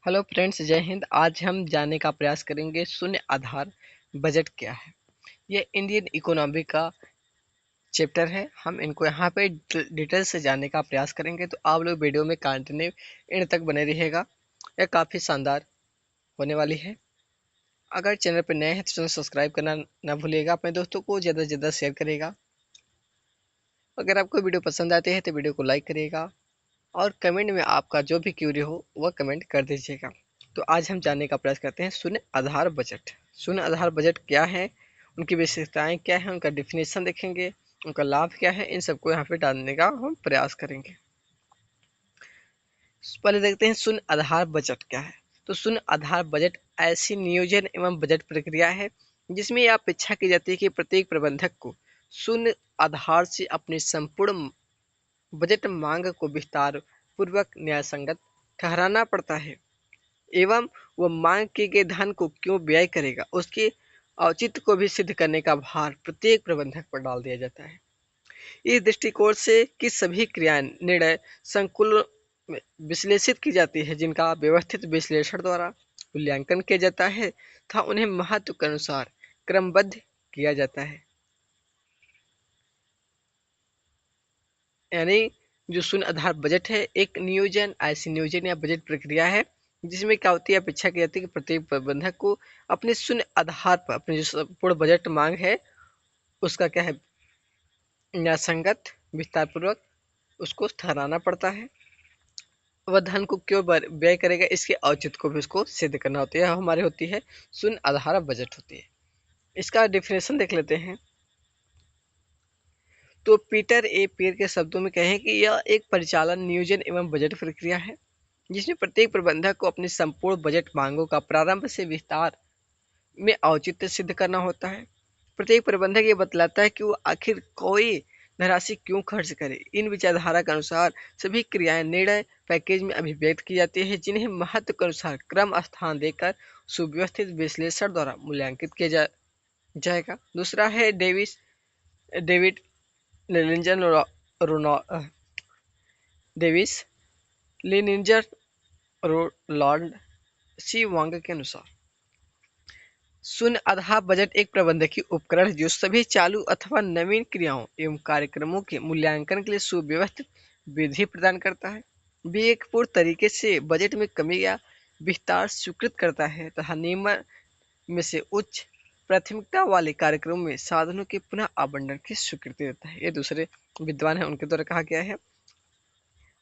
Hello friends, जय हिंद। आज हम जानने का प्रयास करेंगे शून्य आधार बजट क्या है। ये इंडियन इकोनॉमी का चैप्टर है। हम इनको यहाँ पे डिटेल से जानने का प्रयास करेंगे, तो आप लोग वीडियो में कंटिन्यू एंड तक बने रहिएगा। यह काफ़ी शानदार होने वाली है। अगर चैनल पर नए हैं तो चैनल सब्सक्राइब करना ना भूलिएगा। अपने दोस्तों को ज़्यादा से ज़्यादा शेयर करेगा। अगर आपको वीडियो पसंद आते हैं तो वीडियो को लाइक करिएगा और कमेंट में आपका जो भी क्यूरी हो वह कमेंट कर दीजिएगा। तो आज हम जानने का प्रयास करते हैं शून्य आधार बजट। शून्य आधार बजट क्या है, उनकी विशेषताएं क्या है, उनका डिफिनेशन देखेंगे, उनका लाभ क्या है, इन सबको यहाँ पे जानने का हम प्रयास करेंगे। पहले देखते हैं शून्य आधार बजट क्या है। तो शून्य आधार बजट ऐसी नियोजन एवं बजट प्रक्रिया है जिसमें यह अपेक्षा की जाती है कि प्रत्येक प्रबंधक को शून्य आधार से अपनी संपूर्ण बजट मांग को विस्तार पूर्वक न्यायसंगत ठहराना पड़ता है एवं वह मांग किए गए धन को क्यों व्यय करेगा, उसके औचित्य को भी सिद्ध करने का भार प्रत्येक प्रबंधक पर डाल दिया जाता है। इस दृष्टिकोण से कि सभी क्रियाएं निर्णय संकुल में विश्लेषित की जाती है, जिनका व्यवस्थित विश्लेषण द्वारा मूल्यांकन किया जाता है तथा उन्हें महत्व के अनुसार क्रमबद्ध किया जाता है। यानी जो शून्य आधार बजट है एक नियोजन ऐसी नियोजन या बजट प्रक्रिया है जिसमें क्या होती है, अपेक्षा की जाती है कि प्रत्येक प्रबंधक को अपने शून्य आधार पर अपने जो पूर्ण बजट मांग है उसका क्या है, न्यायसंगत विस्तार पूर्वक उसको ठहराना पड़ता है। वह धन को क्यों व्यय करेगा, इसके औचित्य को भी उसको सिद्ध करना होता है। हमारी होती है शून्य आधार बजट होती है। इसका डिफिनेशन देख लेते हैं। तो पीटर ए पेर के शब्दों में कहें कि यह एक परिचालन नियोजन एवं बजट प्रक्रिया है जिसमें प्रत्येक प्रबंधक को अपनी संपूर्ण बजट मांगों का प्रारंभ से विस्तार में औचित्य सिद्ध करना होता है। प्रत्येक प्रबंधक ये बतलाता है कि वो आखिर कोई धनराशि क्यों खर्च करे। इन विचारधारा के अनुसार सभी क्रियाएं निर्णय पैकेज में अभिव्यक्त की जाती है जिन्हें महत्व के अनुसार क्रम स्थान देकर सुव्यवस्थित विश्लेषण द्वारा मूल्यांकित किया जाएगा। दूसरा है डेविड लिंजन डेविस लिनिंजर लॉर्ड सी वांग के अनुसार शून्य आधार बजट एक प्रबंधकीय उपकरण जो सभी चालू अथवा नवीन क्रियाओं एवं कार्यक्रमों के मूल्यांकन के लिए सुव्यवस्थित विधि प्रदान करता है। विवेकपूर्ण तरीके से बजट में कमी या विस्तार स्वीकृत करता है तथा नियमन में से उच्च प्राथमिकता वाले कार्यक्रमों में साधनों के पुनः आवंटन की स्वीकृति देता है। ये दूसरे विद्वान है उनके द्वारा कहा गया है।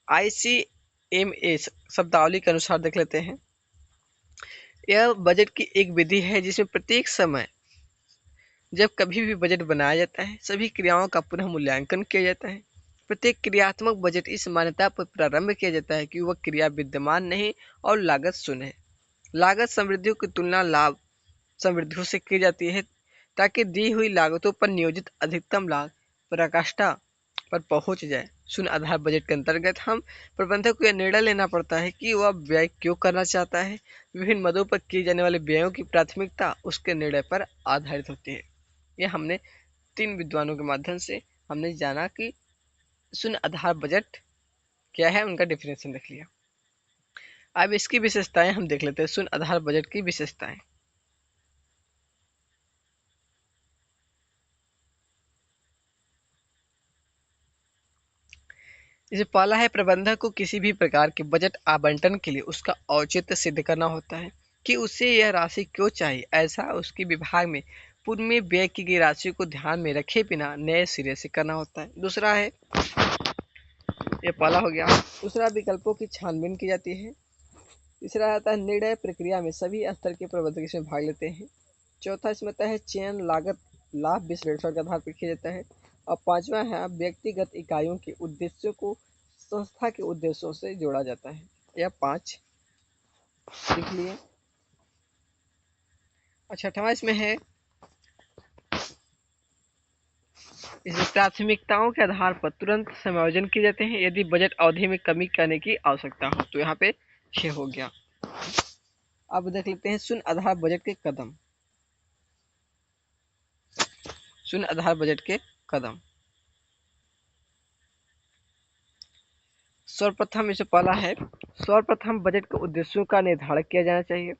ICMA शब्दावली के अनुसार देख लेते हैं। यह बजट की एक विधि है जिसमें प्रत्येक समय जब कभी भी बजट बनाया जाता है सभी क्रियाओं का पुनः मूल्यांकन किया जाता है। प्रत्येक क्रियात्मक बजट इस मान्यता पर प्रारंभ किया जाता है कि वह क्रिया विद्यमान नहीं और लागत शून्य है। लागत समृद्धियों की तुलना लाभ समृद्धियों से की जाती है ताकि दी हुई लागतों पर नियोजित अधिकतम लाभ पराकाष्ठा पर पहुंच जाए। शून्य आधार बजट के अंतर्गत हम प्रबंधक को यह निर्णय लेना पड़ता है कि वह व्यय क्यों करना चाहता है। विभिन्न मदों पर किए जाने वाले व्ययों की प्राथमिकता उसके निर्णय पर आधारित होती है। यह हमने 3 विद्वानों के माध्यम से हमने जाना कि शून्य आधार बजट क्या है, उनका डेफिनेशन देख लिया। अब इसकी विशेषताएं हम देख लेते हैं। शून्य आधार बजट की विशेषताएं। जैसे पहला है, प्रबंधक को किसी भी प्रकार के बजट आवंटन के लिए उसका औचित्य सिद्ध करना होता है कि उसे यह राशि क्यों चाहिए। ऐसा उसके विभाग में पूर्व में व्यय की गई राशि को ध्यान में रखे बिना नए सिरे से करना होता है। दूसरा है, ये पहला हो गया। दूसरा, विकल्पों की छानबीन की जाती है। तीसरा आता है, निर्णय प्रक्रिया में सभी स्तर के प्रबंधक इसमें भाग लेते हैं। चौथा इसमें आता है, चयन लागत लाभ विश्लेषण के आधार पर किया जाता है। और पांचवा है, व्यक्तिगत इकाइयों के उद्देश्यों को संस्था के उद्देश्यों से जोड़ा जाता है। यह 5 लिख लिए। छठवां इसमें है, इसमें प्राथमिकताओं के आधार पर तुरंत समायोजन किए जाते हैं यदि बजट अवधि में कमी करने की आवश्यकता हो। तो यहाँ पे 6 हो गया। अब देख लेते हैं शून्य आधार बजट के कदम। शून्य आधार बजट के कदम। सर्वप्रथम इसमें पहला है, सर्वप्रथम बजट के उद्देश्यों का निर्धारण किया जाना चाहिए।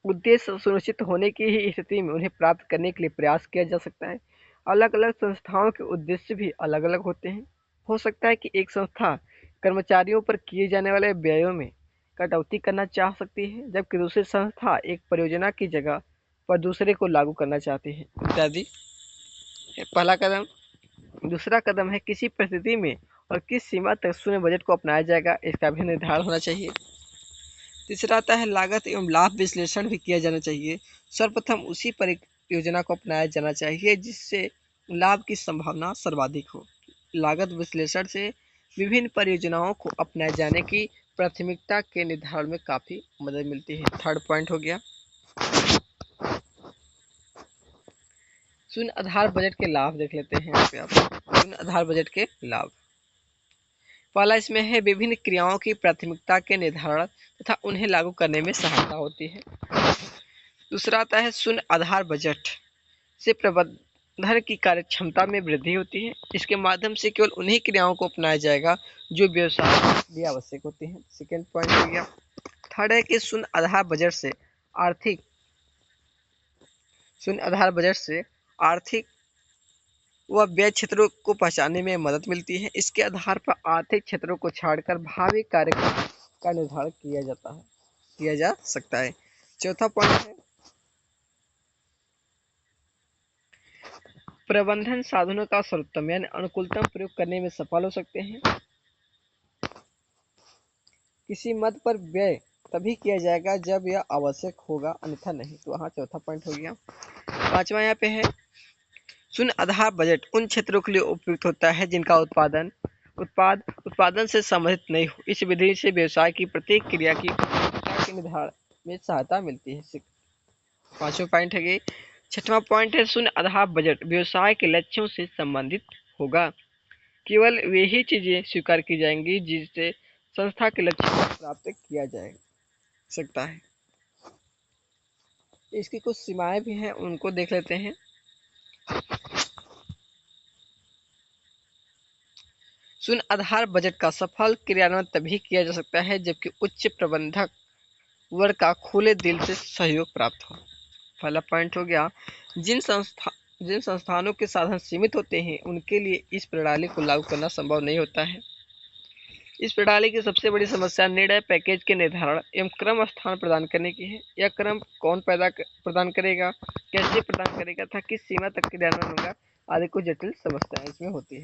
उद्देश्य सुनिश्चित होने की ही स्थिति में उन्हें प्राप्त करने के लिए प्रयास किया जा सकता है। अलग अलग संस्थाओं के उद्देश्य भी अलग अलग होते हैं। हो सकता है कि एक संस्था कर्मचारियों पर किए जाने वाले व्ययों में कटौती करना चाह सकती है, जबकि दूसरी संस्था एक परियोजना की जगह पर दूसरे को लागू करना चाहती है, इत्यादि। पहला कदम। दूसरा कदम है, किसी परिस्थिति में और किस सीमा तक शून्य बजट को अपनाया जाएगा, इसका भी निर्धारण होना चाहिए। तीसरा आता है, लागत एवं लाभ विश्लेषण भी किया जाना चाहिए। सर्वप्रथम उसी परियोजना को अपनाया जाना चाहिए जिससे लाभ की संभावना सर्वाधिक हो। लागत विश्लेषण से विभिन्न परियोजनाओं को अपनाए जाने की प्राथमिकता के निर्धारण में काफी मदद मिलती है। थर्ड पॉइंट हो गया, शून्य आधार बजट के लाभ देख लेते हैं। यहाँ पे आप शून्य आधार बजट के लाभ। पहला इसमें है, विभिन्न क्रियाओं की प्राथमिकता के निर्धारण तथा उन्हें लागू करने में सहायता होती है। दूसरा आता है, शून्य आधार बजट से प्रबंधन की कार्यक्षमता में वृद्धि होती है। इसके माध्यम से केवल उन्हीं क्रियाओं को अपनाया जाएगा जो व्यवसाय के लिए आवश्यक होती हैं। सेकेंड पॉइंट हो गया। थर्ड है कि शून्य आधार बजट से आर्थिक व व्यय क्षेत्रों को पहचानने में मदद मिलती है। इसके आधार पर आर्थिक क्षेत्रों को छाड़कर भावी कार्यक्रम का निर्धारण किया जा सकता है। चौथा पॉइंट है, प्रबंधन साधनों का सर्वोत्तम यानी अनुकूलतम प्रयोग करने में सफल हो सकते हैं। किसी मद पर व्यय तभी किया जाएगा जब यह आवश्यक होगा, अन्यथा नहीं। तो वहाँ चौथा पॉइंट हो गया। पांचवा यहाँ पे है, शून्य आधार बजट उन क्षेत्रों के लिए उपयुक्त होता है जिनका उत्पादन से संबंधित नहीं हो। इस विधि से व्यवसाय की प्रत्येक क्रिया की प्राथमिकता के निर्धारण में सहायता मिलती है। पांचवा पॉइंट है। छठवां पॉइंट है, शून्य आधार बजट व्यवसाय के लक्ष्यों से संबंधित होगा। केवल वे ही चीजें स्वीकार की जाएंगी जिससे संस्था के लक्ष्य को प्राप्त किया जा सकता है। इसकी कुछ सीमाएं भी हैं, उनको देख लेते हैं। शून्य आधार बजट का सफल क्रियान्वयन तभी किया जा सकता है जबकि उच्च प्रबंधक वर्ग का खुले दिल से सहयोग प्राप्त हो। पहला पॉइंट हो गया, जिन संस्थानों के साधन सीमित होते हैं उनके लिए इस प्रणाली को लागू करना संभव नहीं होता है। इस प्रणाली की सबसे बड़ी समस्या निर्णय पैकेज के निर्धारण एवं क्रम स्थान प्रदान करने की है। यह क्रम कौन प्रदान करेगा, कैसे प्रदान करेगा तथा किस सीमा तक क्रियान्वयन होगा आदि कुछ जटिल समस्याएं इसमें होती है।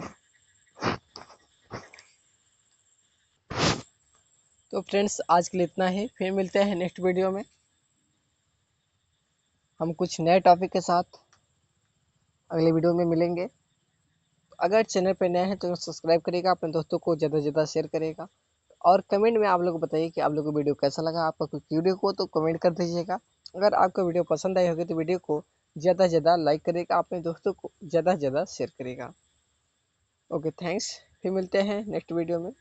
तो फ्रेंड्स, आज के लिए इतना ही। फिर मिलते हैं नेक्स्ट वीडियो में हम कुछ नए टॉपिक के साथ अगले वीडियो में मिलेंगे। अगर चैनल पर नए हैं तो सब्सक्राइब करिएगा, अपने दोस्तों को ज़्यादा से ज़्यादा शेयर करिएगा और कमेंट में आप लोग बताइए कि आप लोग को वीडियो कैसा लगा। आपका कुछ वीडियो को तो कमेंट कर दीजिएगा। अगर आपको वीडियो पसंद आई होगी तो वीडियो को ज़्यादा से ज़्यादा लाइक करिएगा, अपने दोस्तों को ज़्यादा से ज़्यादा शेयर करिएगा। Okay, thanks. फिर मिलते हैं नेक्स्ट वीडियो में।